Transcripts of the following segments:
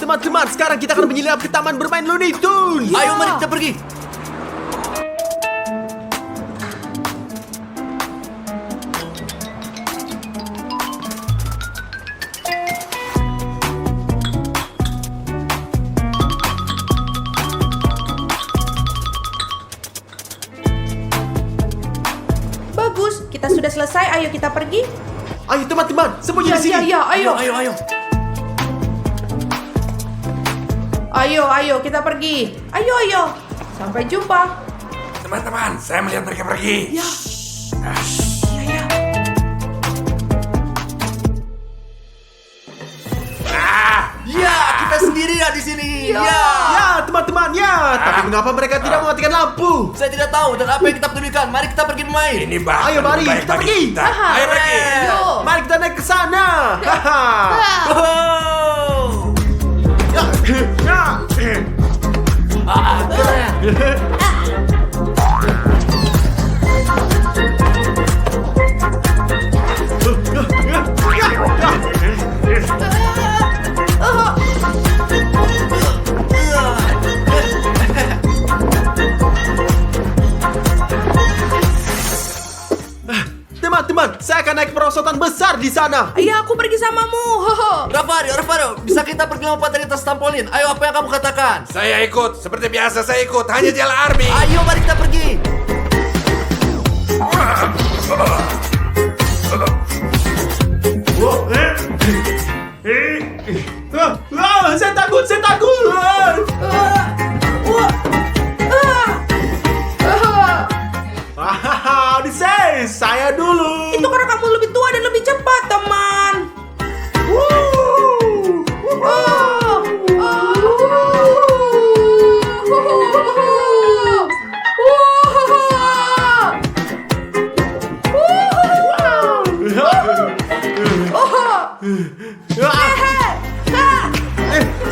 teman-teman, sekarang kita akan menyelinap ke taman bermain Looney Tunes. Ayo mari kita pergi. Bagus, kita sudah selesai. Ayo kita pergi. Ayo teman-teman, sembunyi di sini. Ya, ayo. Ayo. Ayo, kita pergi. Ayo. Sampai jumpa. Teman-teman, saya melihat mereka pergi. Ya. Ya, kita sendirian di sini. Ya. Ya teman-teman, ya. Tapi mengapa mereka tidak mematikan lampu? Saya tidak tahu dan apa yang kita pedulikan. Mari kita pergi bermain. Ini bahkan Ayo, mari, lebih baik kita bagi pergi. kita. Aha. Ayo pergi. Yo. Mari kita naik ke sana. Haha. Oh. Teman-teman, saya akan naik perosotan besar di sana. Iya, aku pergi samamu. Rafario, bisa kita pergi lompat dari atas trampolin? Ayo, apa yang kamu katakan? Saya ikut, seperti biasa saya ikut. Hanya jalan army. Ayo, mari kita pergi. Saya takut. Hahaha, Odyssey, saya dulu. Itu karena kamu lebih tua dan lebih cepat, teman.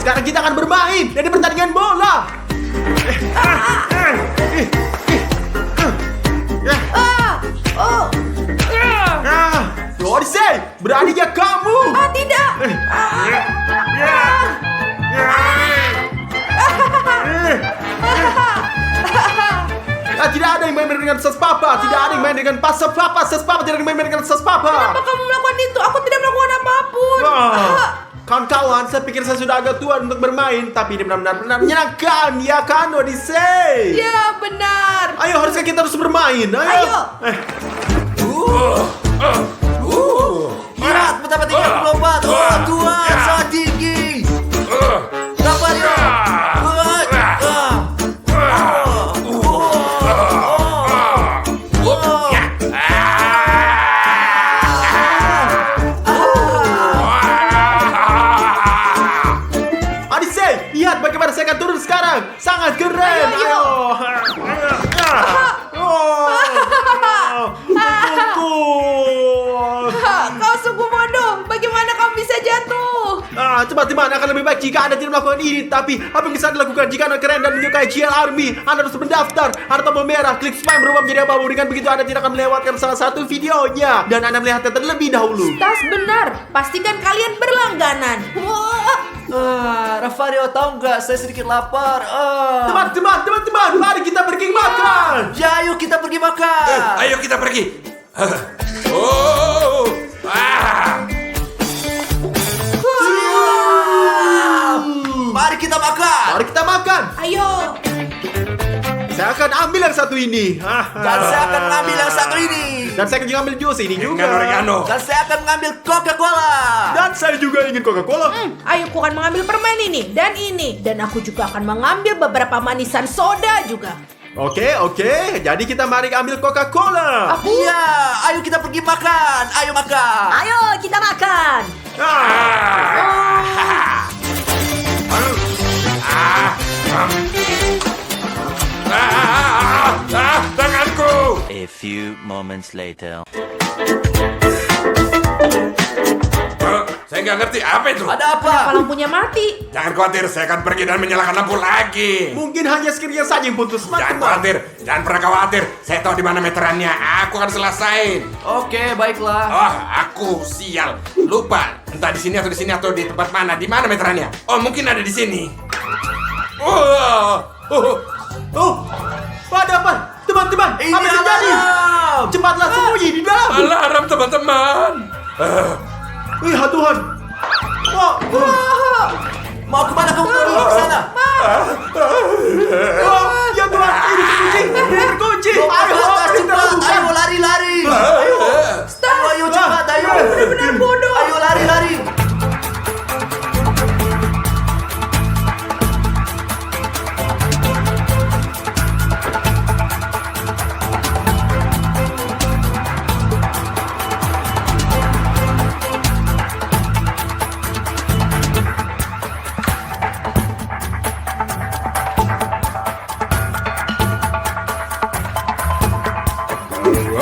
Sekarang kita akan bermain dari pertandingan bola. Odyssey, beraninya kamu. Tidak. Tidak ada yang main dengan sespapa. Tidak ada yang main dengan sespapa. Sespapa tidak ada yang main dengan sespapa. Kenapa kamu melakukan itu? Aku tidak melakukan apapun. Kawan-kawan, saya pikir saya sudah agak tua untuk bermain, tapi ini benar-benar menyenangkan, ya kan, Odyssey? Ya, benar. Ayo, haruskah kita terus bermain? Ayo. Lihat, betapa tinggi aku melompat. Oh, Tuhan, sangat tinggi. Rafario. Odyssey, lihat bagaimana saya akan turun sekarang. Sangat keren. Ayo. Kau sungguh bodoh. Bagaimana kamu bisa jatuh? Teman-teman, akan lebih baik jika Anda tidak melakukan ini. Tapi apa yang bisa Anda lakukan jika Anda keren dan menyukai GL Army? Anda harus mendaftar. Ada tombol merah, klik subscribe berubah menjadi abu. Dengan begitu Anda tidak akan melewatkan salah satu videonya. Dan Anda melihatnya terlebih dahulu. Tas benar. Pastikan kalian berlangganan. Rafario, tahu nggak? Saya sedikit lapar. Teman-teman, mari kita pergi makan. Ya, ayo kita pergi makan. Ayo kita pergi. Oh. Mari kita makan. Mari kita makan. Ayo. Saya akan ambil yang satu ini. Dan saya akan mengambil yang satu ini. Dan saya akan juga ambil jus ini juga. Oregano. Dan saya akan mengambil Coca-Cola. Dan saya juga ingin Coca-Cola. Ayo, aku akan mengambil permen ini dan ini. Dan aku juga akan mengambil beberapa manisan soda juga. Oke. Jadi kita mari ambil Coca-Cola. Iya, ayo kita pergi makan. Ayo makan. Ayo kita makan. Tanganku. A few moments later. Saya nggak ngerti apa itu. Ada apa? Kenapa lampunya mati? Jangan khawatir, saya akan pergi dan menyalakan lampu lagi. Mungkin hanya skillnya saja yang putus, Jangan teman-teman. khawatir, jangan pernah khawatir. Saya tahu di mana meterannya. Aku akan selesain. Oke, baiklah. Oh, aku sial. Lupa. Entah di sini atau di tempat mana. Di mana meterannya? Oh, mungkin ada di sini. Oh, ada apa? Teman-teman, Ini apa yang terjadi? alarm. Cepatlah sembunyi di dalam. Alarm, teman-teman. Ya Tuhan. Oh, Mau kemana kamu tadi? Ke sana. oh, ya Tuhan, ini terkunci. Lompat ke Ayo, atas kita cepat. lakukan. Ayo lari-lari. Stop! Ayo cepat, ayo. Benar-benar bodoh. Ayo lari-lari.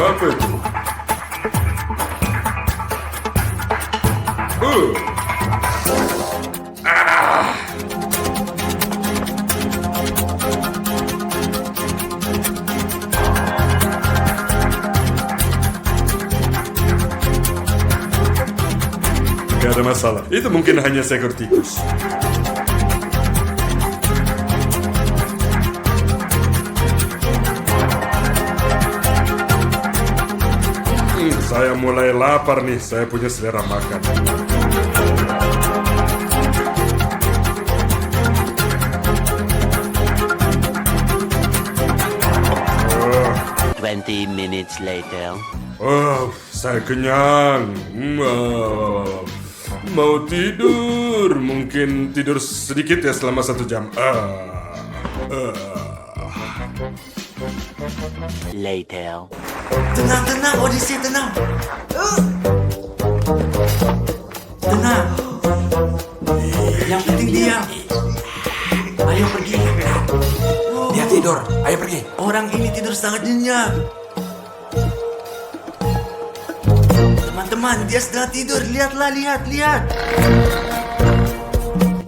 Apa itu? Gak ada masalah. Itu mungkin hanya seekor tikus. Saya mulai lapar nih. Saya punya selera makan. Oh, 20 minutes later. oh, saya kenyang. Mau tidur. Mungkin tidur sedikit ya selama 1 jam. Later. Tenang, tenang, Odyssey, tenang. Tenang. Yang penting diam. Ayo pergi. Dia tidur. Ayo pergi. Orang ini tidur sangat nyenyak. Teman-teman, dia sedang tidur. Lihatlah, lihat.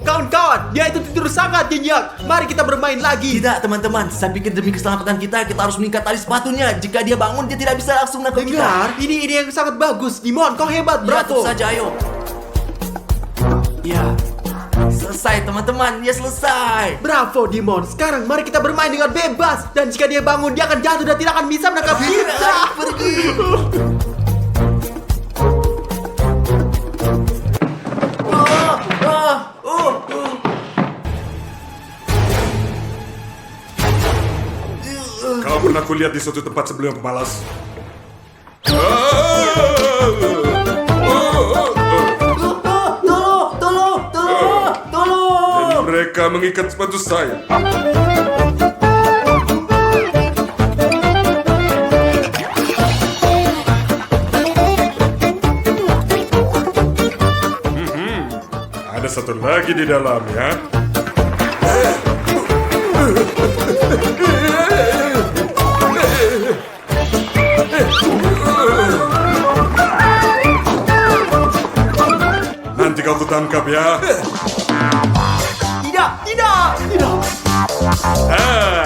Kawan-kawan, dia itu tidur sangat nyenyak. Mari kita bermain lagi. Tidak, teman-teman. Saya pikir demi keselamatan kita harus mengikat tali sepatunya. Jika dia bangun, dia tidak bisa langsung menangkap kita. Dengar, ini yang sangat bagus. Dimon, kau hebat, Ya, bravo. tentu saja, ayo. Ya, selesai teman-teman. Ya, selesai. Bravo, Dimon. Sekarang mari kita bermain dengan bebas. Dan jika dia bangun, dia akan jatuh dan tidak akan bisa menangkap kita. Ayo, pergi. Kau pernah kulihat di suatu tempat sebelum pemalas? Dan mereka mengikat sepatu saya. Ada satu lagi di dalam ya. Nanti kau kutangkap ya. Tidak.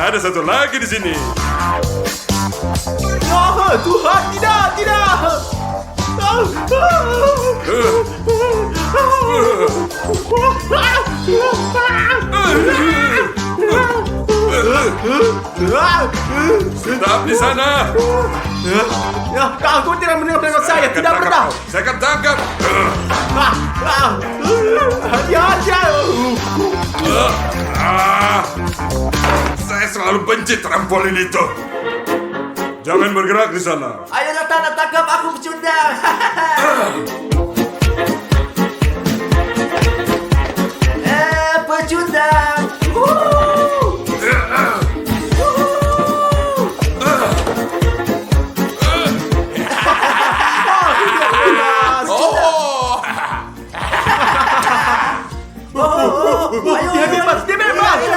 Ada satu lagi di sini. Oh, Tuhan, tidak. Tetap di sana. Ya, aku tidak mendengar saya. Tidak pernah. Saya akan tangkap. Hati-hati. Saya selalu benci trampolin itu. Jangan bergerak di sana. Ayo datang, tangkap aku pecundang. Pecundang. Dia bebas.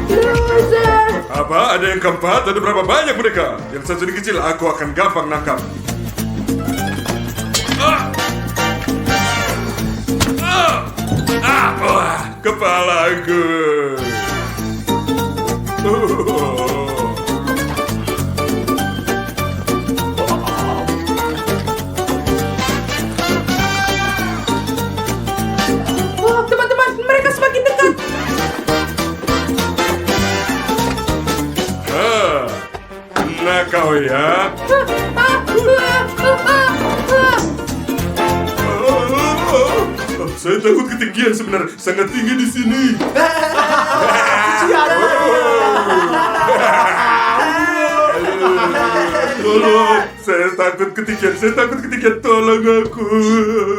Loser! Apa? ada yang keempat, ada berapa banyak mereka? Yang satu ini kecil, aku akan gampang nangkap. Wah, kepalaku. Wah, teman-teman, mereka semakin dekat. Nah kau ya. Saya takut ketinggian sebenarnya, sangat tinggi di sini. Tolong, saya takut ketinggian, tolong aku.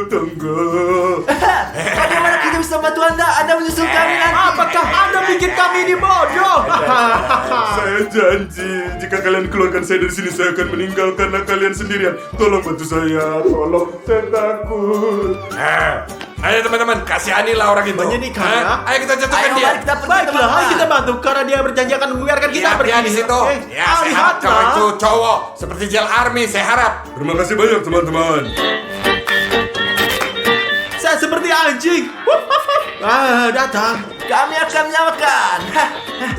Tunggu. Bagaimana kita bisa bantu Anda? Anda menyusul kami nanti. Apakah Anda bikin kami ini bodoh? Saya janji, jika kalian keluarkan saya dari sini, saya akan meninggalkan kalian sendirian. Tolong bantu saya, tolong, saya takut. Ayo teman-teman, kasihanilah orang itu. Menyedihkan, Hah? ya? Ayo kita jatuhkan Ayo, dia. mari kita pergi, Baiklah, teman-teman. ayo kita bantu karena dia berjanji akan membiarkan kita Iya, pergi. dia di situ. Ya, saya harap kau lihatlah. itu cowok seperti Jel Army, saya harap. Terima kasih banyak teman-teman. Saya seperti anjing. Datang. Kami akan menyelamatkan.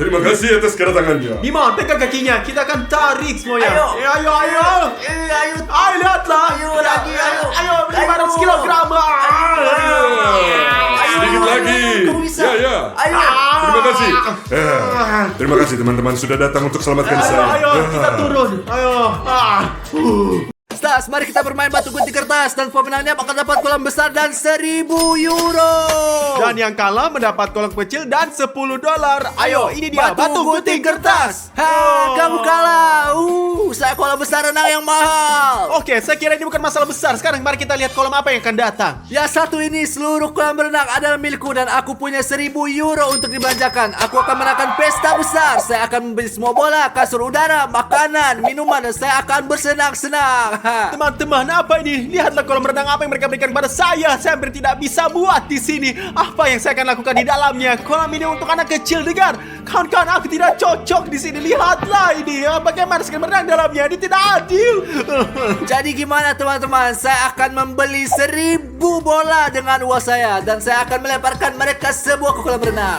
Terima kasih atas kedatangannya. Dimon, pegang kakinya. Kita akan tarik semuanya. Ayo. Ayo. Ayo. Ayo, lihatlah. Ayo lagi, ayo. Ayo, 500 kilogram. Sedikit lagi. Kamu bisa. Ya. Ayo. Terima kasih. Terima kasih teman-teman sudah datang untuk selamatkan saya. Ayo, kita turun. Ayo. Stas, mari kita bermain batu gunting kertas dan pemenangnya akan dapat kolam besar dan 1.000 euro. Dan yang kalah mendapat kolam kecil dan $10. Ayo, ini dia batu gunting kertas. Kamu kalah. Saya kolam besar renang yang mahal. Oke, saya kira ini bukan masalah besar. Sekarang mari kita lihat kolam apa yang akan datang. Yang satu ini seluruh kolam renang adalah milikku dan aku punya 1.000 euro untuk dibelanjakan. Aku akan mengadakan pesta besar. Saya akan membeli semua bola, kasur udara, makanan, minuman dan saya akan bersenang-senang. Teman-teman, apa ini? Lihatlah kolam renang apa yang mereka berikan kepada saya. Saya hampir tidak bisa buat di sini. Apa yang saya akan lakukan di dalamnya? Kolam ini untuk anak kecil, dengar. Kawan-kawan, aku tidak cocok di sini. Lihatlah ini. Bagaimana saya berenang dalamnya? Ini tidak adil. Jadi gimana teman-teman? Saya akan membeli 1.000 bola dengan uang saya dan saya akan melemparkan mereka semua ke kolam renang.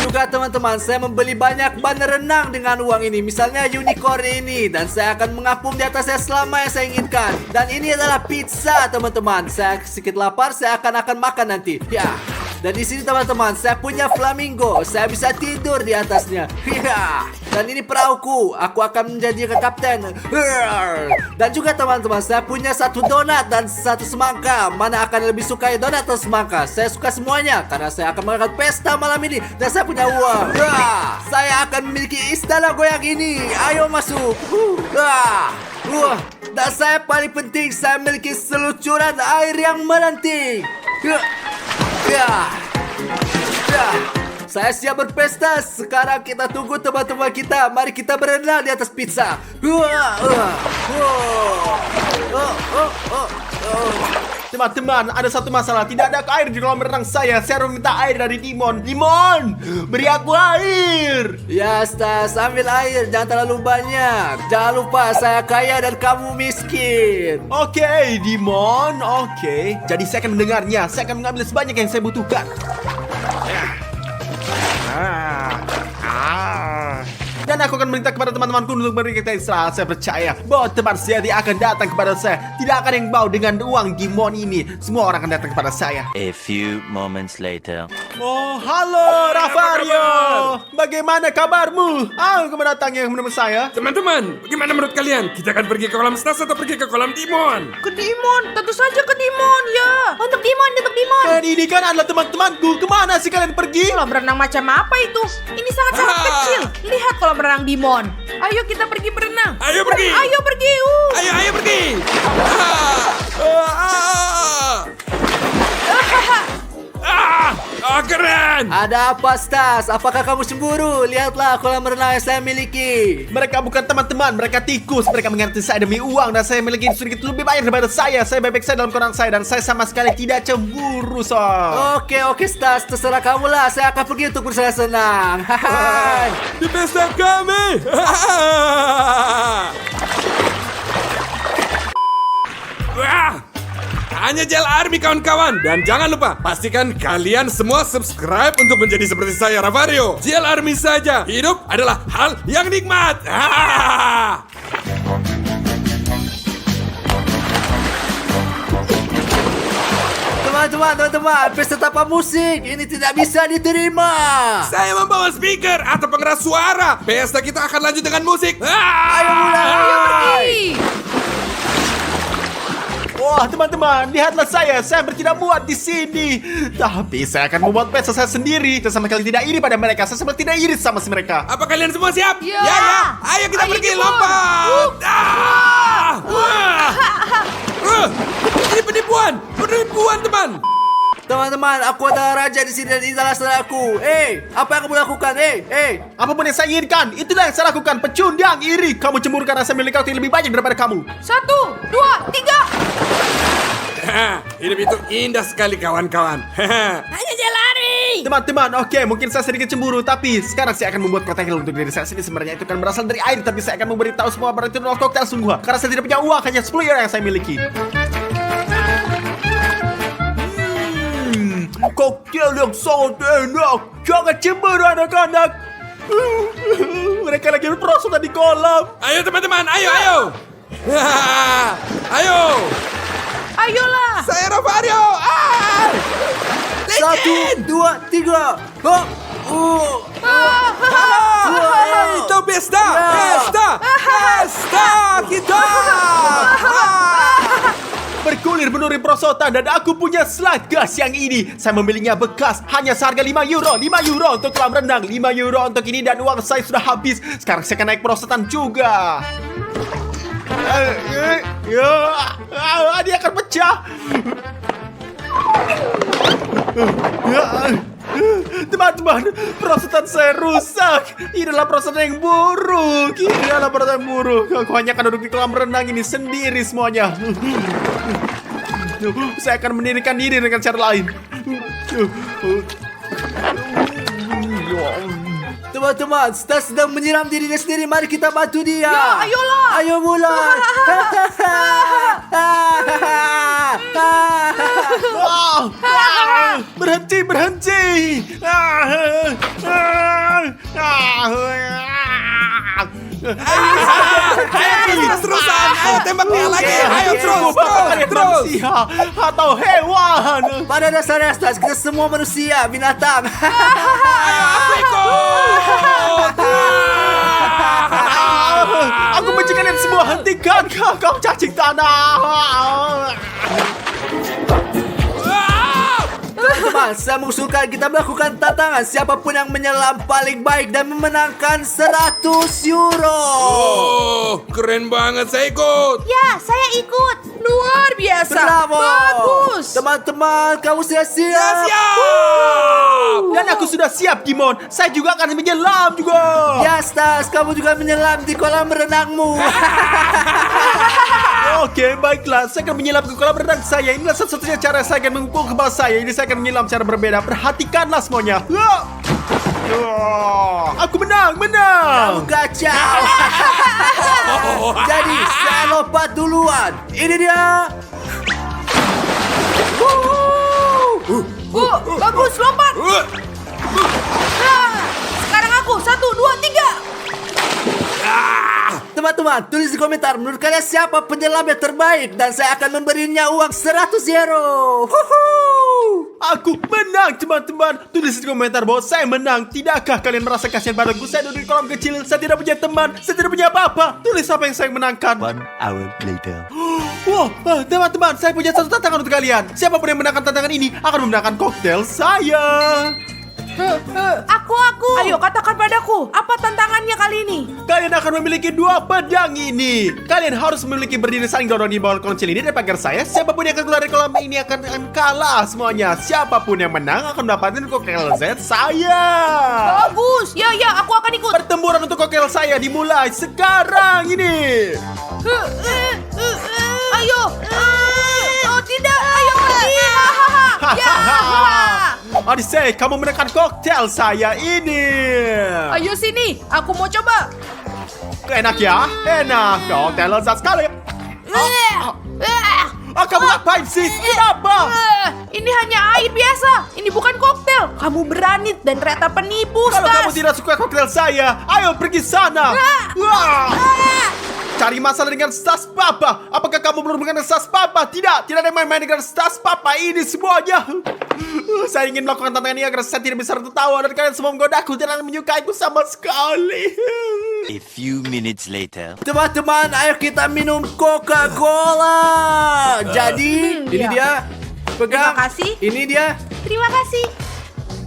Juga teman-teman, saya membeli banyak banner renang dengan uang ini. Misalnya unicorn ini. Dan saya akan mengapung di atasnya selama yang saya inginkan. Dan ini adalah pizza teman-teman. Saya sedikit lapar, saya akan makan nanti. Ya. Dan di sini teman-teman, saya punya flamingo. Saya bisa tidur di atasnya. Ya. Dan ini perahuku. Aku akan menjadi kapten. Dan juga teman-teman, saya punya satu donat dan satu semangka. Mana akan lebih suka donat atau semangka? Saya suka semuanya karena saya akan melakukan pesta malam ini dan saya punya uang. Saya akan memiliki istana goyang ini. Ayo masuk. Dan saya paling penting, saya memiliki seluncuran air yang menanti. Saya siap berpesta. Sekarang kita tunggu teman-teman kita. Mari kita berenang di atas pizza. Teman-teman, ada satu masalah. Tidak ada air di kolam renang saya. Saya harus minta air dari Dimon. Dimon, beri aku air. Ya, Stas, ambil air. Jangan terlalu banyak. Jangan lupa, saya kaya dan kamu miskin. Oke, Dimon. Oke. Jadi saya akan mendengarnya. Saya akan mengambil sebanyak yang saya butuhkan. Dan aku akan meminta kepada teman-temanku untuk memberi kita istirahat. Saya percaya bahwa teman sejati akan datang kepada saya. Tidak akan yang bau dengan uang Dimon ini. Semua orang akan datang kepada saya. A few moments later. Oh, halo Rafario. Bagaimana kabarmu? Kamu datang yang menemui saya. Teman-teman, bagaimana menurut kalian? Kita akan pergi ke kolam Stas atau pergi ke kolam Dimon? Ke Dimon, tentu saja ke Dimon ya. Untuk Dimon. Dan ini kan adalah teman-temanku. Kemana sih kalian pergi? Kolam renang macam apa itu? Ini sangat-sangat kecil. Lihat kolam renang Dimon. Ayo kita pergi berenang. Ayo pergi. Ayo pergi. Ayo pergi. Keren. Ada apa, Stas? Apakah kamu cemburu? Lihatlah kolam renang yang saya miliki. Mereka bukan teman-teman, mereka tikus. Mereka mengerti saya demi uang dan saya memiliki sedikit lebih banyak daripada saya. Saya bebek saya dalam koran saya dan saya sama sekali tidak cemburu, Sob. Oke, Stas. Terserah kamu lah. Saya akan pergi untuk bersenang-senang. Hai. Di pesta kami. Wah, hanya Gel Army kawan-kawan. Dan jangan lupa, pastikan kalian semua subscribe untuk menjadi seperti saya, Ravario. Gel Army saja. Hidup adalah hal yang nikmat. Teman-teman, pesta tanpa musik ini tidak bisa diterima. Saya membawa speaker atau pengeras suara. Pesta kita akan lanjut dengan musik. Ayo mulai. Wah, teman-teman, lihatlah saya bertidak muat di sini. Tapi saya akan membuat pesta saya sendiri. Dan sama sekali tidak iri pada mereka. Saya sama tidak iri sama si mereka. Apa kalian semua siap? Ya. Ya. Ayo kita pergi lompat. Ini penipuan, teman. Teman-teman, aku adalah raja di sini dan inilah saudaraku. Apa yang kamu lakukan? Apapun yang saya inginkan, itulah yang saya lakukan. Pecundang, iri. Kamu cemburu karena saya memiliki waktu yang lebih banyak daripada kamu. 1, 2, 3. Hidup itu indah sekali kawan-kawan. Hanya Jelari. Teman-teman, oke, mungkin saya sedikit cemburu. Tapi sekarang saya akan membuat koktail untuk diri saya sendiri. Sebenarnya itu kan berasal dari air. Tapi saya akan memberitahu semua bahwa itu adalah koktail sungguhan. Karena saya tidak punya uang, hanya 10 euro yang saya miliki. Koktail yang sangat enak. Jangan cemburu anak-anak. Mereka lagi berprosotan di kolam. Ayo teman-teman, ayo. Ayo. Ayolah. Saya Ravario. 1, 2, 3. Itu pesta kita. Bergulir menuri prosotan dan aku punya slide gas yang ini. Saya membelinya bekas hanya seharga 5 euro. 5 euro untuk kolam renang, 5 euro untuk ini dan uang saya sudah habis. Sekarang saya akan naik prosotan juga. Dia akan pecah. Teman-teman, prosotan saya rusak. Ini adalah prosotan yang buruk. Aku hanya akan duduk di kolam renang ini sendiri semuanya. Saya akan mendirikan diri dengan cara lain. Teman-teman, Stas sedang menyiram dirinya sendiri. Mari kita bantu dia. Ya, ayolah. Ayo mulai. Berhenti. Terus-terusan. Ayo tembak dia lagi. Ayo terus. Manusia atau hewan. Pada dasarnya, Stas, kita semua manusia, binatang. Aku ikut. Aku benci kalian semua. Hentikan kau cacing tanah. Teman-teman, saya mengusulkan kita melakukan tantangan. Siapapun yang menyelam paling baik dan memenangkan 100 euro. Keren banget, saya ikut. Ya, saya ikut. Luar biasa. Bravo. Bagus. Teman-teman, kamu sudah siap? Siap. Dan aku sudah siap, Dimon. Saya juga akan menyelam juga. Ya, Stas, kamu juga menyelam di kolam renangmu. Oke, baiklah. Saya akan menyelam ke kolam renang saya. Inilah satu-satunya cara saya akan mengukur kepala saya. Ini saya akan menyelam secara berbeda. Perhatikanlah semuanya. Aku menang. Kamu kacau. Jadi, saya lompat duluan. Ini dia. Bagus, lompat. Sekarang aku. 1, 2, 3. Teman-teman, tulis di komentar menurut kalian siapa penyelam yang terbaik dan saya akan memberinya uang 100 euro. Aku menang, teman-teman. Tulis di komentar bahwa saya menang. Tidakkah kalian merasa kasihan padaku? Saya duduk di kolam kecil. Saya tidak punya teman. Saya tidak punya apa-apa. Tulis apa yang saya menangkan. 1 hour later. Wow, teman-teman, saya punya satu tantangan untuk kalian. Siapapun yang menangkan tantangan ini akan memenangkan koktail saya. Aku. Ayo katakan padaku, apa tantangannya kali ini? Kalian akan memiliki 2 pedang ini. Kalian harus memiliki berdiri saling dorong di bawah konsil ini dan pagar saya. Siapapun yang akan keluar dari kolam ini akan kalah semuanya. Siapapun yang menang akan mendapatkan koktail Z saya. Bagus. Ya, aku akan ikut. Pertempuran untuk koktail saya dimulai sekarang ini. Ayo. Oh tidak, ayo pergi. Ya. Odyssey, kamu menekan koktail saya ini. Ayo sini, aku mau coba. Enak ya? Enak. Koktail lezat sekali. Kamu ngapain sih? Kenapa? Ini hanya air biasa. Ini bukan koktail. Kamu berani dan ternyata penipu, Kalau Stas. kamu tidak suka koktail saya, ayo pergi sana. Wah. Cari masalah dengan Stas Papa. Apakah kamu belum mengenal Stas Papa? Tidak ada yang main-main dengan Stas Papa ini semuanya. Saya ingin melakukan tantangan ini agar saya tidak bisa tertawa dan kalian semua menggodaku dan menyukaiku sama sekali. A few minutes later. Teman-teman, ayo kita minum Coca-Cola. Jadi, ini ya. dia. Pegang. Terima kasih. Ini dia. Terima kasih.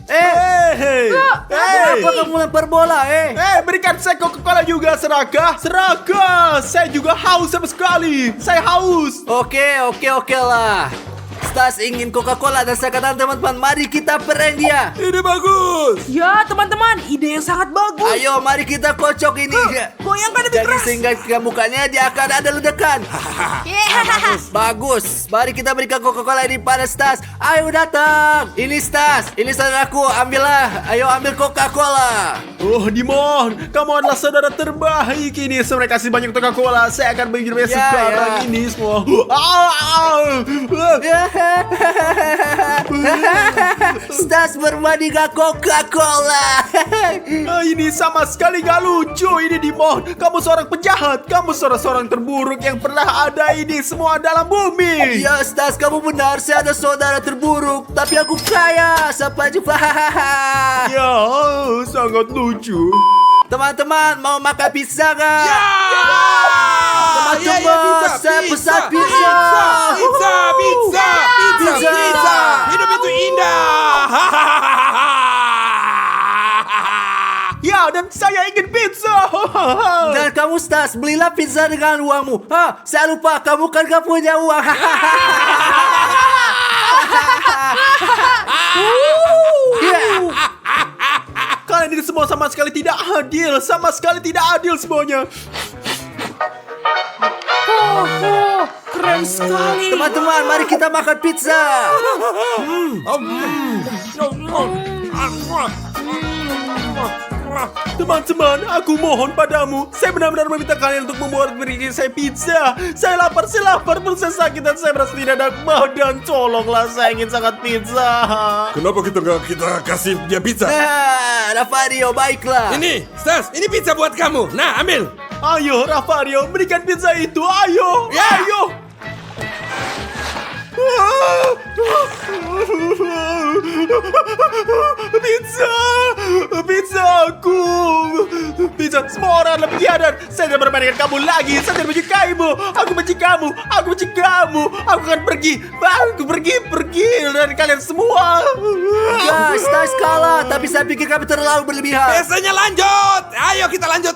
Hei. Apa kamu lempar bola, Berikan saya Coca-Cola juga, Seraka. Saya juga haus sama sekali. Saya haus. Oke lah. Stas ingin Coca-Cola dan saya katakan teman-teman, mari kita prank dia. Ini bagus. Ya, teman-teman, ide yang sangat bagus. Ayo, mari kita kocok ini. Goyangkan lebih Jadi keras. sehingga ke mukanya dia akan ada ledakan. Bagus. Mari kita berikan Coca-Cola ini pada Stas. Ayo datang. Ini Stas. Ini saudaraku. Ambillah. Ayo ambil Coca-Cola. Oh, Dimon, kamu adalah saudara terbaik ini. Saya kasih banyak Coca-Cola. Saya akan bagi sekarang ini semua. Stas bermain dengan Coca-Cola. Ini sama sekali gak lucu. Ini Dimon, kamu seorang penjahat. Kamu seorang terburuk yang pernah ada ini semua dalam bumi. Ya Stas, kamu benar. Saya ada saudara terburuk, tapi aku kaya. Sampai jumpa. Ya, sangat lucu. Teman-teman, mau makan pizza gak? Ya. Teman-teman, saya pesan pizza. Pizza. Hidup itu indah. Ya, dan saya ingin pizza. Dan kamu Stas, belilah pizza dengan uangmu. Saya lupa, kamu kan gak punya uang. Kalian ini semua sama sekali tidak adil. Sama sekali tidak adil semuanya. Keren sekali. Teman-teman, mari kita makan pizza. Teman-teman, aku mohon padamu. Saya benar-benar meminta kalian untuk membuat beri saya pizza. Saya lapar, perut saya sakit dan saya merasa tidak enak badan. Tolonglah, saya ingin sangat pizza. Kenapa kita kasih dia pizza? Ravario, baiklah. Ini, Stas, ini pizza buat kamu. Nah, ambil. Ayo, Ravario, berikan pizza itu. Ayo, ayo. Pizza aku. Pizza, semua orang adalah pengkhianat. Saya tidak bermain dengan kamu lagi. Saya tidak menyukaimu. Aku benci kamu. Aku akan pergi. Aku pergi dari kalian semua. Guys, Stas kalah, tapi saya pikir kami terlalu berlebihan. Biasanya lanjut. Ayo kita lanjut.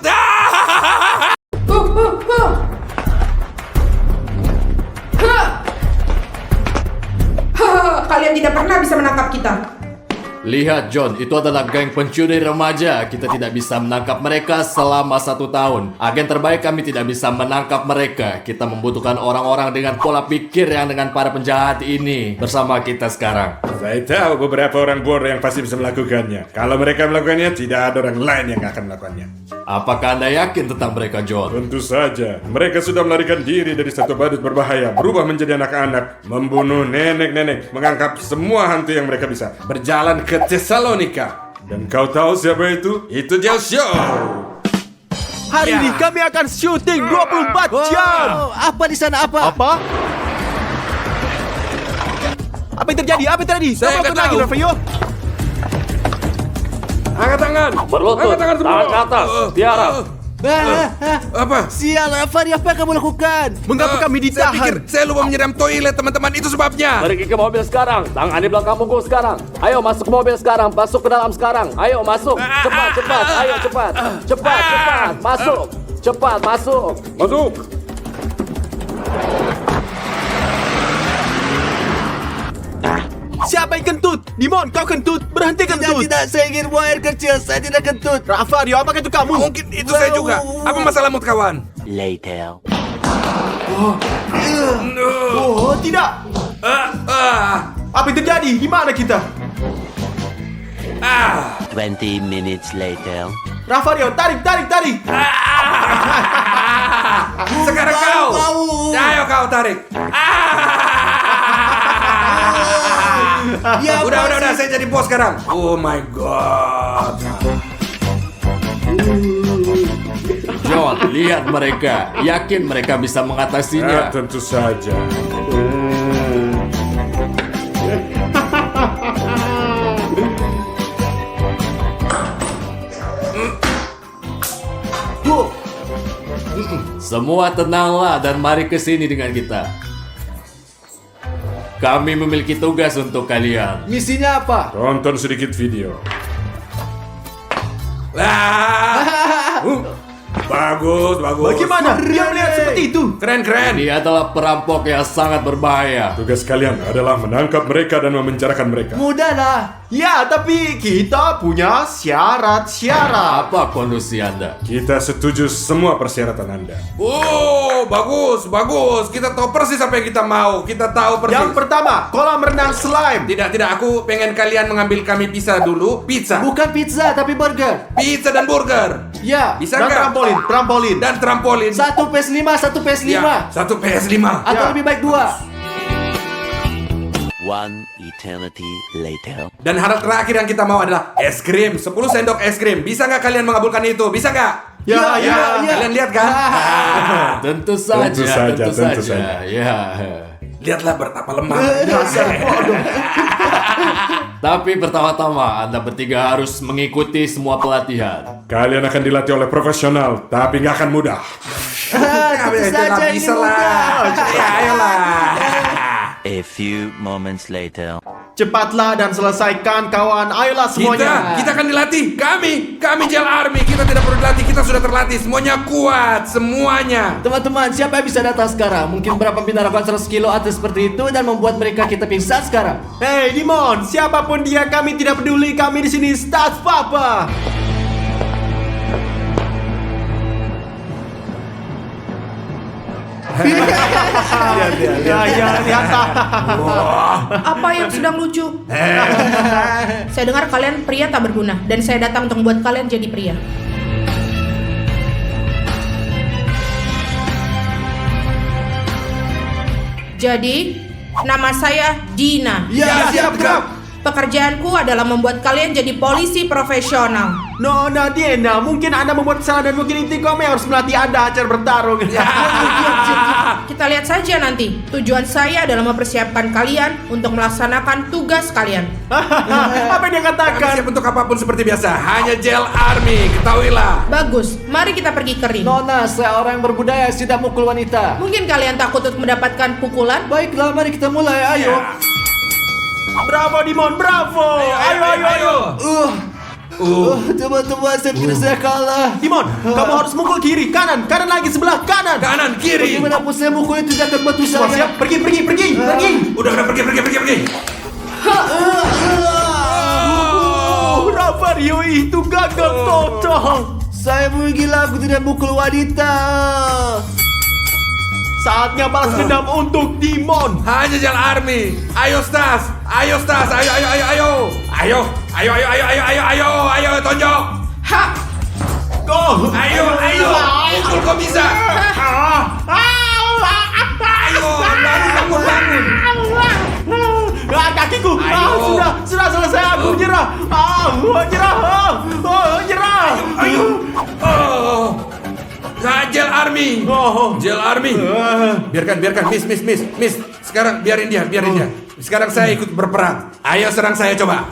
Kalian tidak pernah bisa menangkap kita. Lihat John, itu adalah geng pencuri remaja. Kita tidak bisa menangkap mereka selama 1 tahun. Agen terbaik kami tidak bisa menangkap mereka. Kita membutuhkan orang-orang dengan pola pikir yang dengan para penjahat ini bersama kita sekarang. Saya tahu beberapa orang bodoh yang pasti bisa melakukannya. Kalau mereka melakukannya, tidak ada orang lain yang akan melakukannya. Apakah Anda yakin tentang mereka, John? Tentu saja, mereka sudah melarikan diri dari satu badut berbahaya, berubah menjadi anak-anak, membunuh nenek-nenek, mengangkap semua hantu yang mereka bisa, berjalan ke Tesalonika. Dan kau tahu siapa itu? Itu Jel Show. Hari ini kami akan syuting 24 jam. Apa di sana? Apa yang terjadi? Saya nggak tahu. Ravario? Angkat tangan. Berlutut, Angkat tangan semua. tangan ke atas, tiarap. Apa? Sial, Rafario, apa yang kamu lakukan? Mengapa kami Saya pikir ditahan? saya lupa menyiram toilet, teman-teman. Itu sebabnya. Pergi ke mobil sekarang. Tangan di belakang punggung sekarang. Ayo masuk ke mobil sekarang. Masuk ke dalam sekarang. Ayo masuk. Cepat, cepat. Ayo cepat. Cepat, cepat. Masuk. Cepat, masuk. Masuk. Siapa yang kentut? Dimon, kau kentut. Berhenti kentut. Tidak, saya ingin buang air kecil. Saya tidak kentut. Rafario, apakah itu kamu? Mungkin itu saya juga. Apa masalahmu, kawan? Later. Oh, tidak. Apa yang terjadi? Di mana kita? 20 minutes later. Rafario, tarik. Sekarang kau. Ayo kau tarik. Ya, Udah, saya jadi bos sekarang. Oh my god. John, lihat mereka. Yakin mereka bisa Ya, mengatasinya. tentu saja. Semua tenanglah dan mari ke sini dengan kita. Kami memiliki tugas untuk kalian. Misinya apa? Tonton sedikit video. Bagus. Bagaimana? Dia melihat seperti itu. Keren. Dia adalah perampok yang sangat berbahaya. Tugas kalian adalah menangkap mereka dan memenjarakan mereka. Mudah lah. Ya, tapi kita punya syarat-syarat. Apa kondisi Anda? Kita setuju semua persyaratan Anda. Oh, bagus. Kita tahu persis apa yang kita mau. Kita tahu persis. Yang pertama, kolam renang slime. Tidak. Aku pengen kalian mengambil kami pizza dulu. Pizza. Bukan pizza, tapi burger. Pizza dan burger. Ya. Bisa Dan nggak? trampolin. Dan trampolin. 1 PS5, 1 PS5. Ya, 1 PS5. Atau Ya. lebih baik 2. One eternity later. Dan hal terakhir yang kita mau adalah es krim. 10 sendok es krim. Bisa nggak kalian mengabulkan itu? Bisa nggak? Ya. Kalian lihat kan? Tentu saja. Tentu saja. Ya. Lihatlah betapa lemah. Tapi pertama-tama Anda bertiga harus mengikuti semua pelatihan. Kalian akan dilatih oleh profesional, tapi nggak akan mudah. Tentu saja ini mudah. Ya, ayolah. A few moments later. Cepatlah dan selesaikan, kawan. Ayolah semuanya. Kita akan dilatih. Kami Gel Army. Kita tidak perlu dilatih. Kita sudah terlatih. Semuanya kuat. Semuanya. Teman-teman, siapa yang bisa datang sekarang? Mungkin berapa pembina lakukan 100 kilo atau seperti itu dan membuat mereka kita pingsan sekarang. Hei, Dimon, siapapun dia, kami tidak peduli. Kami di sini start papa. Ya, lihat. Apa yang sedang lucu? Saya dengar kalian pria tak berguna dan saya datang untuk membuat kalian jadi pria. Jadi, nama saya Dina. Ya, siap, Grab. Pekerjaanku adalah membuat kalian jadi polisi profesional. Nona Diana, mungkin Anda membuat kesalahan dan mungkin itu kami harus melatih Anda acara bertarung. Kita lihat saja nanti. Tujuan saya adalah mempersiapkan kalian untuk melaksanakan tugas kalian. Apa yang dia Kami katakan? siap untuk apapun seperti biasa. Hanya Gel Army. Ketahuilah. Bagus, mari kita pergi ke ring. Nona, saya orang yang berbudaya yang tidak mukul wanita. Mungkin kalian takut untuk mendapatkan pukulan? Baiklah, mari kita mulai. Ayo. Bravo, Dimon, bravo. Ayo. Teman-teman, saya pikir saya kalah. Dimon, kamu harus mukul kiri, kanan lagi sebelah kanan. Kanan, kiri. Bagaimanapun saya mukul itu tidak akan bantu Semua saya. siap? Pergi. Udah, pergi. Rafario itu gagal total. Saya menggila, aku tidak mukul wanita. Saatnya balas dendam untuk Dimon. Hanya Gel Army. Ayo Stas. Ayo, tonjok. Ha! Go. Ayo. Pukul kau bisa. Ayo, bangun. Kakiku. Ayo. Sudah selesai. Aku menyerah. Menyerah. Gel Army. Gel Army. Biarkan. Miss. Sekarang biarin dia. Sekarang saya ikut berperang. Ayo serang saya coba.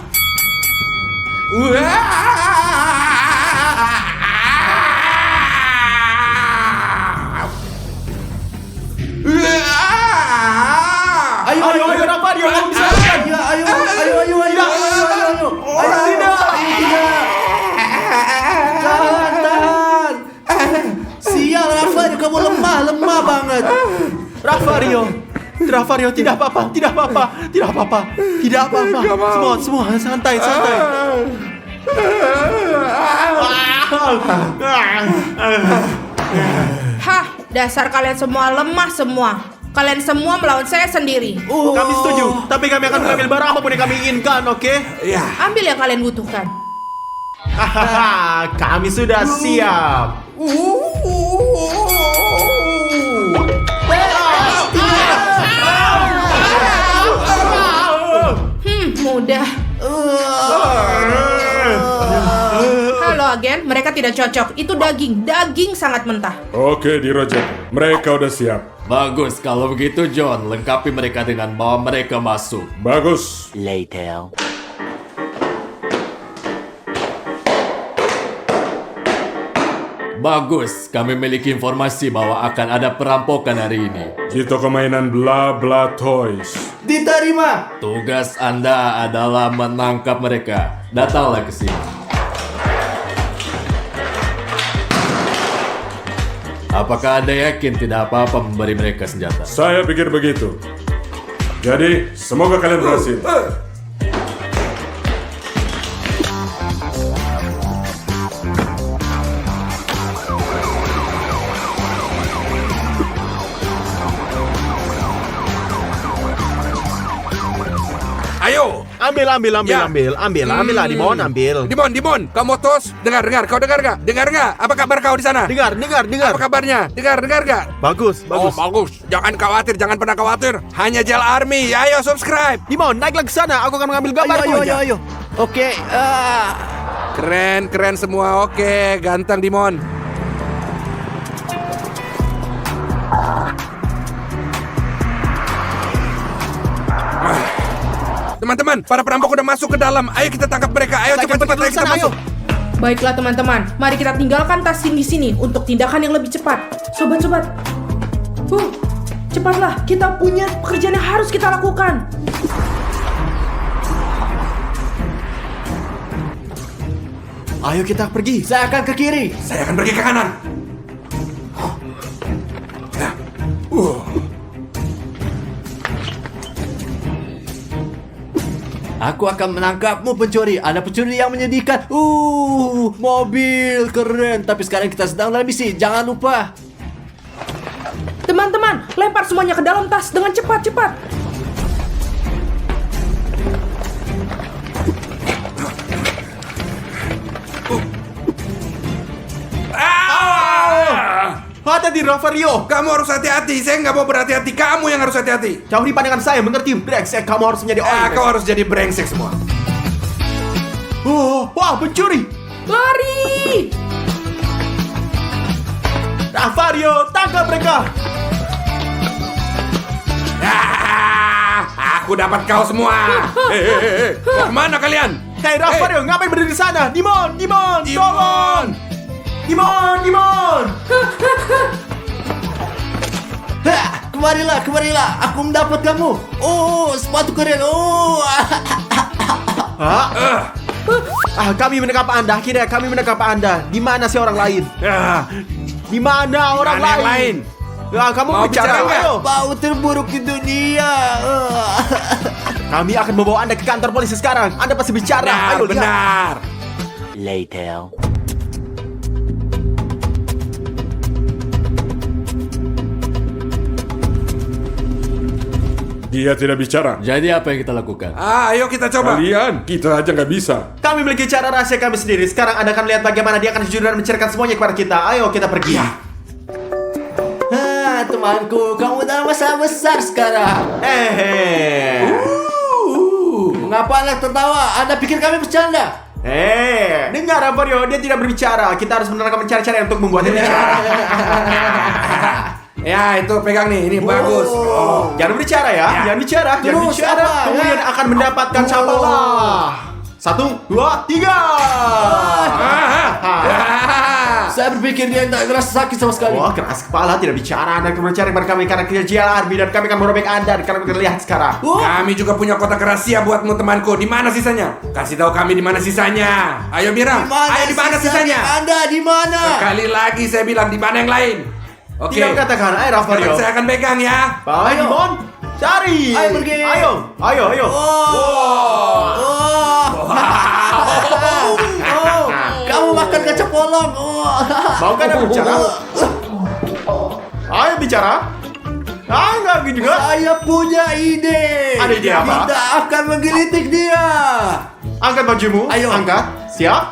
kamu bisa lakukan. Ya, ayo. Tidak. Tahan. Sial, Rafario, kamu lemah banget. Rafario, tidak apa-apa. Semua santai. Hah, dasar kalian semua lemah semua. Kalian semua melawan saya sendiri. Kami setuju, tapi kami akan mengambil barang apapun yang kami inginkan, oke? Ambil yang kalian butuhkan. Hahaha, kami sudah siap. Mudah. Halo agen, mereka tidak cocok. Itu daging sangat mentah. Oke, di Roger. Mereka udah siap. Bagus, kalau begitu John, lengkapi mereka dengan bawa mereka masuk. Bagus. Later. Bagus, kami memiliki informasi bahwa akan ada perampokan hari ini. Di toko mainan Bla Bla Toys. Diterima. Tugas Anda adalah menangkap mereka. Datanglah ke sini. Apakah Anda yakin tidak apa-apa memberi mereka senjata? Saya pikir begitu. Jadi, semoga kalian berhasil. Ayo. Ambil lah, Dimon, kamu tos. Dengar, kau dengar gak? Apa kabar kau di sana? Dengar. Apa kabarnya? Dengar gak? Bagus. Oh, bagus. Jangan pernah khawatir. Hanya Jel Army. Ayo subscribe. Dimon, naiklah ke sana. Aku akan mengambil gambar. Ayo. Oke. Keren semua. Oke, ganteng Dimon. Teman-teman, para perampok udah masuk ke dalam. Ayo kita tangkap mereka. Ayo cepat ayo kita masuk. Baiklah teman-teman, mari kita tinggalkan tas di sini untuk tindakan yang lebih cepat. Sobat. Cepatlah, kita punya pekerjaan yang harus kita lakukan. Ayo kita pergi. Saya akan ke kiri. Saya akan pergi ke kanan. Aku akan menangkapmu pencuri. Ada pencuri yang menyedihkan. Mobil keren. Tapi sekarang kita sedang dalam misi. Jangan lupa. Teman-teman, lempar semuanya ke dalam tas dengan cepat. Hati-hati, Rafario. Kamu harus hati-hati. Saya nggak mau berhati-hati. Kamu yang harus hati-hati. Jauhi pandangan saya, mengerti? Brengsek, kamu harus menjadi orang. Kau harus jadi brengsek semua. Wah, pencuri. Lari! Rafario, tangkap mereka. Aku dapat kau semua. Mau kemana kalian? Hei, Rafario, ngapain berdiri di sana? Dimon, tolong. Dimon. Kemarilah. Aku mendapat kamu. Sepatu keren. Kami menangkap Anda. Akhirnya kami menangkap Anda. Di mana sih orang lain? Di mana orang lain? Kamu Mau bicara, bicara ayo. Bau terburuk di dunia. Kami akan membawa Anda ke kantor polisi sekarang. Anda pasti bicara. Ayo, lihat. Benar. Later. Dia tidak bicara. Jadi apa yang kita lakukan? Ayo kita coba. Kita aja nggak bisa. Kami memiliki cara rahasia kami sendiri. Sekarang Anda akan lihat bagaimana dia akan jujur dan menceritakan semuanya kepada kita. Ayo kita pergi. Temanku, kamu dalam masalah besar sekarang. Mengapa Anda tertawa? Anda pikir kami bercanda? Dengar Rafario, dia tidak berbicara. Kita harus menerapkan cara-cara untuk membuatnya bicara. Ya, itu pegang nih. Ini bagus. Jangan berbicara ya. Jangan bicara. Terus apa? Kemudian akan mendapatkan sampah. 1, 2, 3. Saya berpikir dia tidak ngerasa sakit sama sekali. Wah, keras kepala, tidak bicara. Anda akan mencari kami karena kita JL Army dan kami akan merobek Anda. Dan kalian akan lihat sekarang. Kami juga punya kotak rahasia buatmu temanku. Di mana sisanya? Kasih tahu kami di mana sisanya. Ayo Mira, ayo di mana sisanya? Anda di mana? Sekali lagi saya bilang di mana yang lain. Oke. Tidak katakan, ayo Ravario. Sekarang saya akan pegang ya. Ayo, Mon. Cari. Ayo pergi. Ayo. Kamu makan kaca polong. Mau kan Anda bicara? Ayo bicara. Enggak gitu juga. Saya punya ide. Ada ide apa? Kita akan menggelitik dia. Angkat bajumu. Ayo. Angkat. Siap.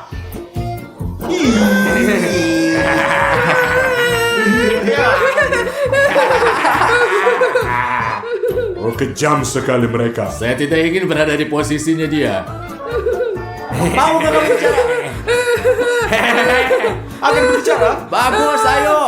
Oh, kejam sekali mereka. Saya tidak ingin berada di posisinya dia. Mau nggak kamu bicara? Akan berbicara. Bagus, ayo.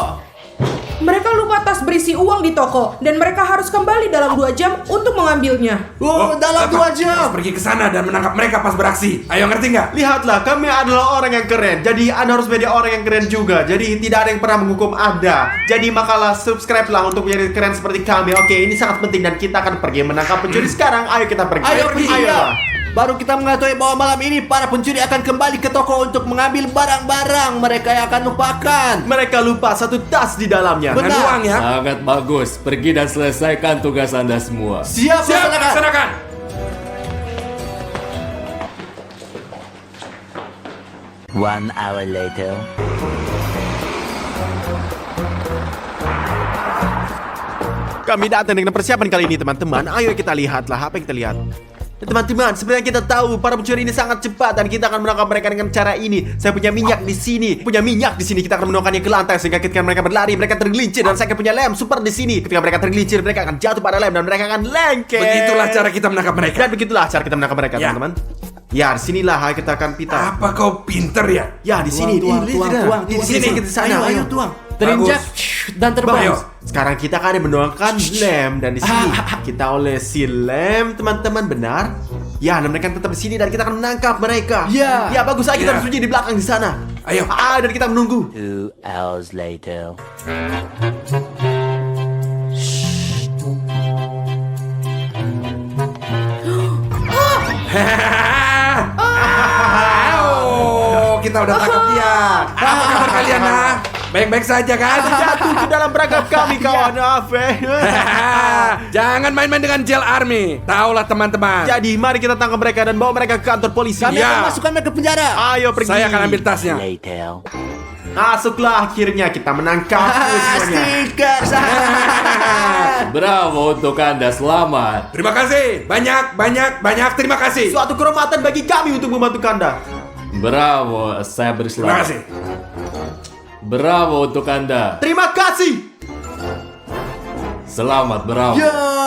Mereka lupa tas berisi uang di toko dan mereka harus kembali dalam 2 jam untuk mengambilnya. Dalam 2 Harus jam. pergi ke sana dan menangkap mereka pas beraksi. Ayo, ngerti nggak? Lihatlah, kami adalah orang yang keren. Jadi Anda harus menjadi orang yang keren juga. Jadi tidak ada yang pernah menghukum Anda. Jadi makalah subscribe lah untuk menjadi keren seperti kami. Oke, ini sangat penting dan kita akan pergi menangkap pencuri sekarang. Ayo kita pergi. Ayo pergi. Ayolah. Baru kita mengetahui bahwa malam ini para pencuri akan kembali ke toko untuk mengambil barang-barang mereka yang akan lupakan. Mereka lupa satu tas di dalamnya. Dan uang ya. Sangat bagus. Pergi dan selesaikan tugas Anda semua. Siap, Siap, laksanakan. laksanakan. One hour later. Kami datang dengan persiapan kali ini teman-teman. Ayo kita lihatlah apa yang kita lihat. Teman-teman, sebenarnya kita tahu para pencuri ini sangat cepat dan kita akan menangkap mereka dengan cara ini. Saya punya minyak di sini. Kita akan menuangkannya ke lantai sehingga ketika mereka berlari, mereka tergelincir dan saya akan punya lem super di sini. Ketika mereka tergelincir, mereka akan jatuh pada lem dan mereka akan lengket. Begitulah cara kita menangkap mereka. Dan begitulah cara kita menangkap mereka, Ya. teman-teman. Ya, di sinilah kita akan pita. Apa kau pinter ya? Ya, di sini. Tuang, Di tuang, di tuang, sini tuang. kita di sana. Ayo, tuang. Terinjak dan terbang. Ayo. Sekarang kita akan menuangkan lem dan di sini kita olesi lem, teman-teman, benar? Ya, dan mereka tetap di sini dan kita akan menangkap mereka. Ya. Ya, bagus. Ayo kita Ya. bersembunyi di belakang di sana. Ayo. Dan kita menunggu. 2 hours later. Oh, kita udah tangkap dia. Apa kabar kalian, nah? Baik-baik saja kan? Jatuh ke dalam perangkap kami, kawan. Afe. Jangan main-main dengan Jail Army. Taulah teman-teman. Jadi, mari kita tangkap mereka dan bawa mereka ke kantor polisi. Kami Ya. akan masukkan mereka ke penjara. Ayo pergi. Saya akan ambil tasnya. Later. Masuklah, akhirnya kita menangkap semuanya. Stiker. Bravo untuk Anda, selamat. Terima kasih. Banyak terima kasih. Suatu kehormatan bagi kami untuk membantu Anda. Bravo, saya beri Terima selamat. kasih. Bravo untuk Anda. Terima kasih. Selamat, bravo. Ya.